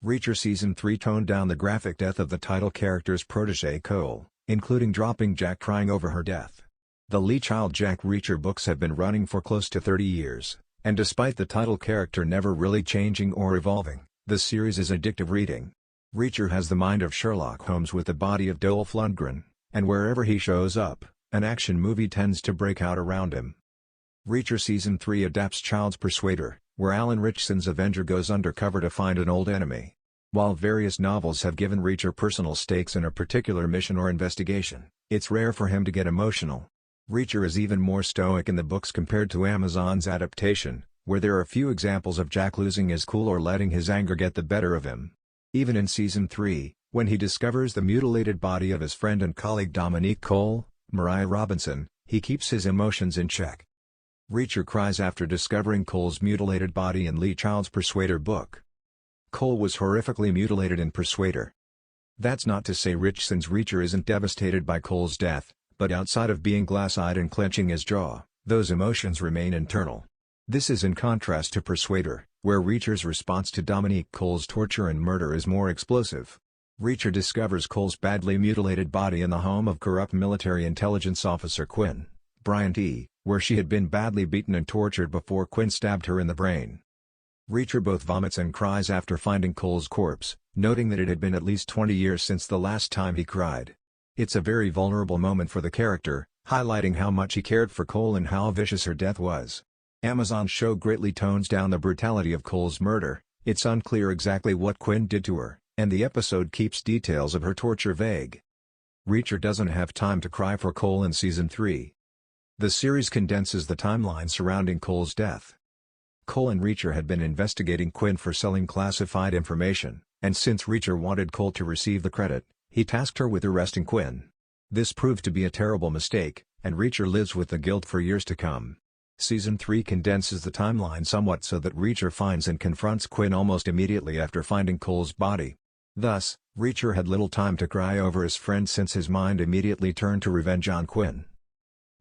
Reacher Season 3 toned down the graphic death of the title character's protégé Kohl, including dropping Jack crying over her death. The Lee Child Jack Reacher books have been running for close to 30 years, and despite the title character never really changing or evolving, the series is addictive reading. Reacher has the mind of Sherlock Holmes with the body of Dolph Lundgren, and wherever he shows up, an action movie tends to break out around him. Reacher Season 3 adapts Child's Persuader, where Alan Ritchson's Avenger goes undercover to find an old enemy. While various novels have given Reacher personal stakes in a particular mission or investigation, it's rare for him to get emotional. Reacher is even more stoic in the books compared to Amazon's adaptation, where there are few examples of Jack losing his cool or letting his anger get the better of him. Even in Season 3, when he discovers the mutilated body of his friend and colleague Dominique Kohl, Mariah Robinson, he keeps his emotions in check. Reacher cries after discovering Kohl's mutilated body in Lee Child's Persuader book. Kohl was horrifically mutilated in Persuader. That's not to say Ritchson's Reacher isn't devastated by Kohl's death, but outside of being glass-eyed and clenching his jaw, those emotions remain internal. This is in contrast to Persuader, where Reacher's response to Dominique Kohl's torture and murder is more explosive. Reacher discovers Kohl's badly mutilated body in the home of corrupt military intelligence officer Quinn Bryant E., where she had been badly beaten and tortured before Quinn stabbed her in the brain. Reacher both vomits and cries after finding Kohl's corpse, noting that it had been at least 20 years since the last time he cried. It's a very vulnerable moment for the character, highlighting how much he cared for Kohl and how vicious her death was. Amazon's show greatly tones down the brutality of Kohl's murder. It's unclear exactly what Quinn did to her, and the episode keeps details of her torture vague. Reacher doesn't have time to cry for Kohl in Season 3. The series condenses the timeline surrounding Kohl's death. Kohl and Reacher had been investigating Quinn for selling classified information, and since Reacher wanted Kohl to receive the credit, he tasked her with arresting Quinn. This proved to be a terrible mistake, and Reacher lives with the guilt for years to come. Season 3 condenses the timeline somewhat so that Reacher finds and confronts Quinn almost immediately after finding Kohl's body. Thus, Reacher had little time to cry over his friend since his mind immediately turned to revenge on Quinn.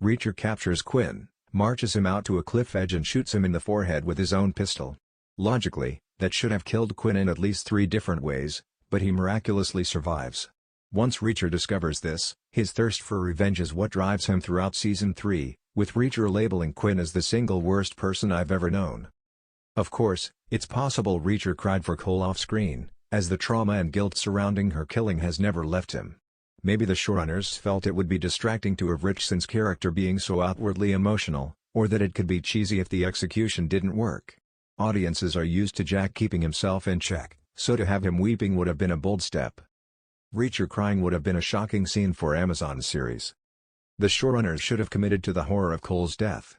Reacher captures Quinn, marches him out to a cliff edge and shoots him in the forehead with his own pistol. Logically, that should have killed Quinn in at least 3 different ways, but he miraculously survives. Once Reacher discovers this, his thirst for revenge is what drives him throughout Season 3, with Reacher labeling Quinn as the single worst person I've ever known. Of course, it's possible Reacher cried for Kohl off-screen, as the trauma and guilt surrounding her killing has never left him. Maybe the showrunners felt it would be distracting to have Ritchson's character being so outwardly emotional, or that it could be cheesy if the execution didn't work. Audiences are used to Jack keeping himself in check, so to have him weeping would have been a bold step. Reacher crying would have been a shocking scene for Amazon's series. The showrunners should have committed to the horror of Kohl's death.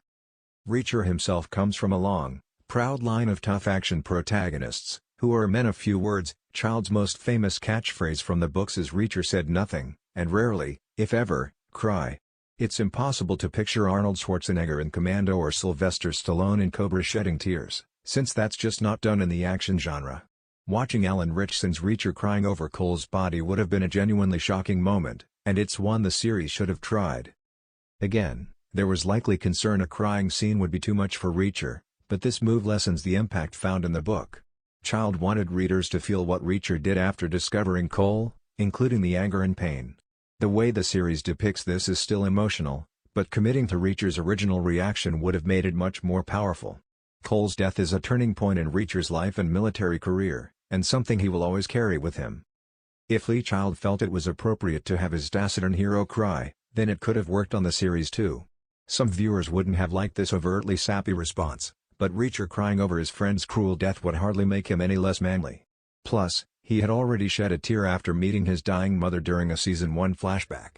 Reacher himself comes from a long, proud line of tough action protagonists, who are men of few words. Child's most famous catchphrase from the books is "Reacher said nothing, and rarely, if ever, cry." It's impossible to picture Arnold Schwarzenegger in Commando or Sylvester Stallone in Cobra shedding tears, since that's just not done in the action genre. Watching Alan Ritchson's Reacher crying over Kohl's body would have been a genuinely shocking moment, and it's one the series should have tried. Again, there was likely concern a crying scene would be too much for Reacher, but this move lessens the impact found in the book. Child wanted readers to feel what Reacher did after discovering Kohl, including the anger and pain. The way the series depicts this is still emotional, but committing to Reacher's original reaction would have made it much more powerful. Kohl's death is a turning point in Reacher's life and military career, and something he will always carry with him. If Lee Child felt it was appropriate to have his Dacitan hero cry, then it could have worked on the series too. Some viewers wouldn't have liked this overtly sappy response, but Reacher crying over his friend's cruel death would hardly make him any less manly. Plus, he had already shed a tear after meeting his dying mother during a Season 1 flashback.